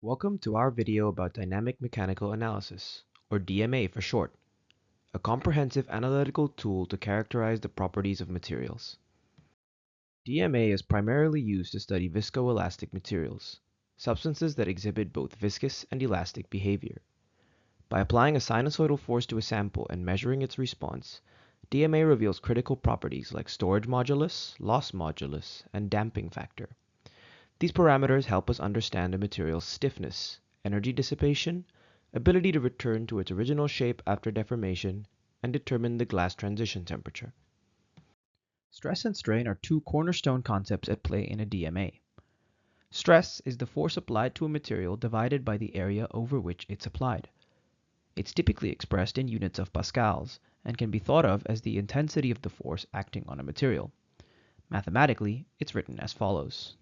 Welcome to our video about dynamic mechanical analysis, or DMA for short, a comprehensive analytical tool to characterize the properties of materials. DMA is primarily used to study viscoelastic materials, substances that exhibit both viscous and elastic behavior. By applying a sinusoidal force to a sample and measuring its response, DMA reveals critical properties like storage modulus, loss modulus, and damping factor. These parameters help us understand a material's stiffness, energy dissipation, ability to return to its original shape after deformation, and determine the glass transition temperature. Stress and strain are two cornerstone concepts at play in a DMA. Stress is the force applied to a material divided by the area over which it's applied. It's typically expressed in units of pascals and can be thought of as the intensity of the force acting on a material. Mathematically, it's written as follows.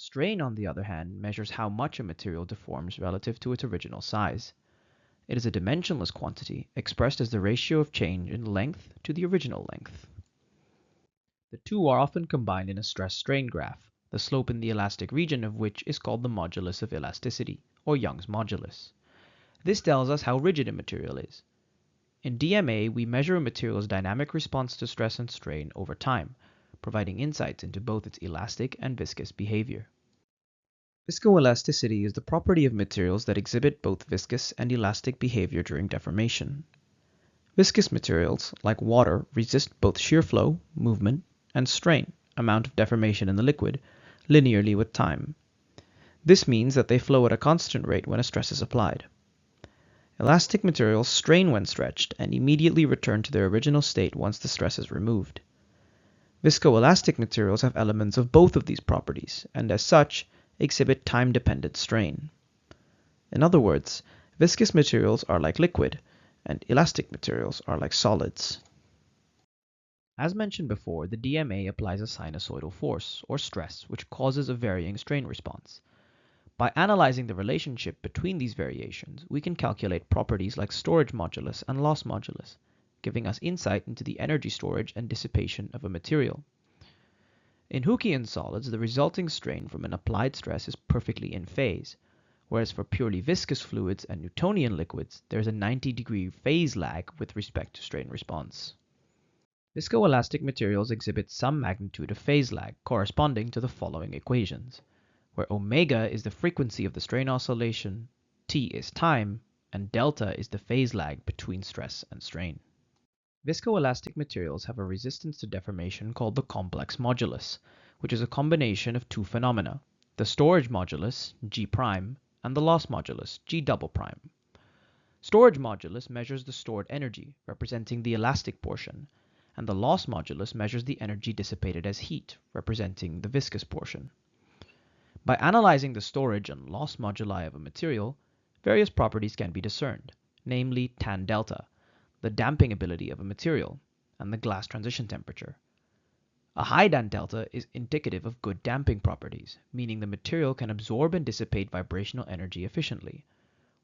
Strain, on the other hand, measures how much a material deforms relative to its original size. It is a dimensionless quantity, expressed as the ratio of change in length to the original length. The two are often combined in a stress-strain graph, the slope in the elastic region of which is called the modulus of elasticity, or Young's modulus. This tells us how rigid a material is. In DMA, we measure a material's dynamic response to stress and strain over time, providing insights into both its elastic and viscous behavior. Viscoelasticity is the property of materials that exhibit both viscous and elastic behavior during deformation. Viscous materials, like water, resist both shear flow, movement, and strain, amount of deformation in the liquid, linearly with time. This means that they flow at a constant rate when a stress is applied. Elastic materials strain when stretched and immediately return to their original state once the stress is removed. Viscoelastic materials have elements of both of these properties, and as such, exhibit time-dependent strain. In other words, viscous materials are like liquid, and elastic materials are like solids. As mentioned before, the DMA applies a sinusoidal force, or stress, which causes a varying strain response. By analyzing the relationship between these variations, we can calculate properties like storage modulus and loss modulus, giving us insight into the energy storage and dissipation of a material. In Hookean solids, the resulting strain from an applied stress is perfectly in phase, whereas for purely viscous fluids and Newtonian liquids, there is a 90-degree phase lag with respect to strain response. Viscoelastic materials exhibit some magnitude of phase lag corresponding to the following equations, where omega is the frequency of the strain oscillation, t is time, and delta is the phase lag between stress and strain. Viscoelastic materials have a resistance to deformation called the complex modulus, which is a combination of two phenomena, the storage modulus, G', and the loss modulus, G'. Storage modulus measures the stored energy, representing the elastic portion, and the loss modulus measures the energy dissipated as heat, representing the viscous portion. By analyzing the storage and loss moduli of a material, various properties can be discerned, namely tan delta, the damping ability of a material, and the glass transition temperature. A high tan delta is indicative of good damping properties, meaning the material can absorb and dissipate vibrational energy efficiently,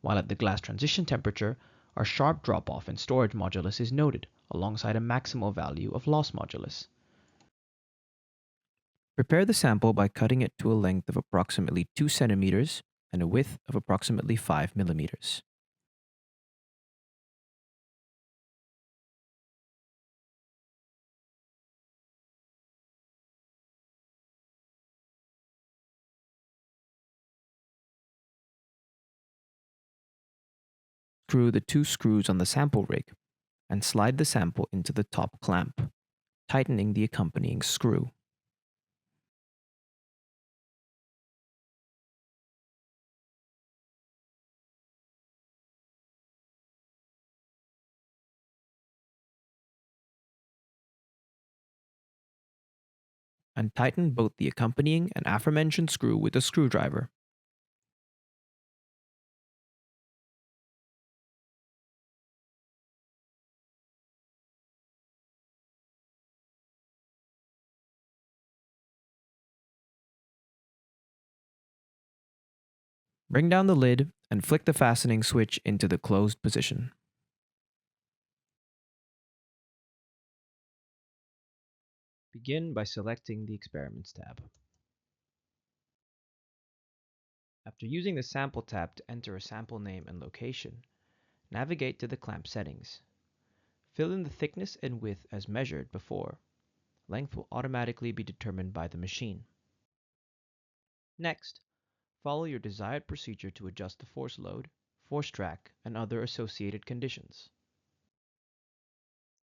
while at the glass transition temperature, a sharp drop-off in storage modulus is noted, alongside a maximal value of loss modulus. Prepare the sample by cutting it to a length of approximately 2 centimeters and a width of approximately 5 millimeters. Screw the two screws on the sample rig and slide the sample into the top clamp, tightening the accompanying screw. And tighten both the accompanying and aforementioned screw with a screwdriver. Bring down the lid and flick the fastening switch into the closed position. Begin by selecting the Experiments tab. After using the Sample tab to enter a sample name and location, navigate to the clamp settings. Fill in the thickness and width as measured before. Length will automatically be determined by the machine. Next, follow your desired procedure to adjust the force load, force track, and other associated conditions.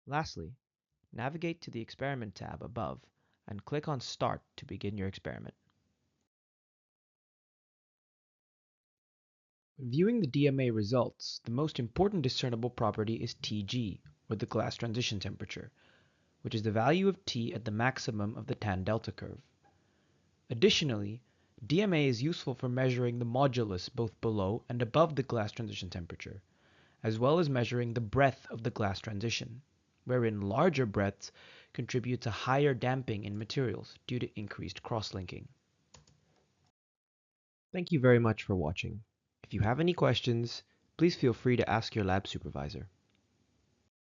Lastly, navigate to the Experiment tab above and click on Start to begin your experiment. When viewing the DMA results, the most important discernible property is Tg, or the glass transition temperature, which is the value of T at the maximum of the tan delta curve. Additionally, DMA is useful for measuring the modulus both below and above the glass transition temperature, as well as measuring the breadth of the glass transition, wherein larger breadths contribute to higher damping in materials due to increased cross-linking. Thank you very much for watching. If you have any questions, please feel free to ask your lab supervisor.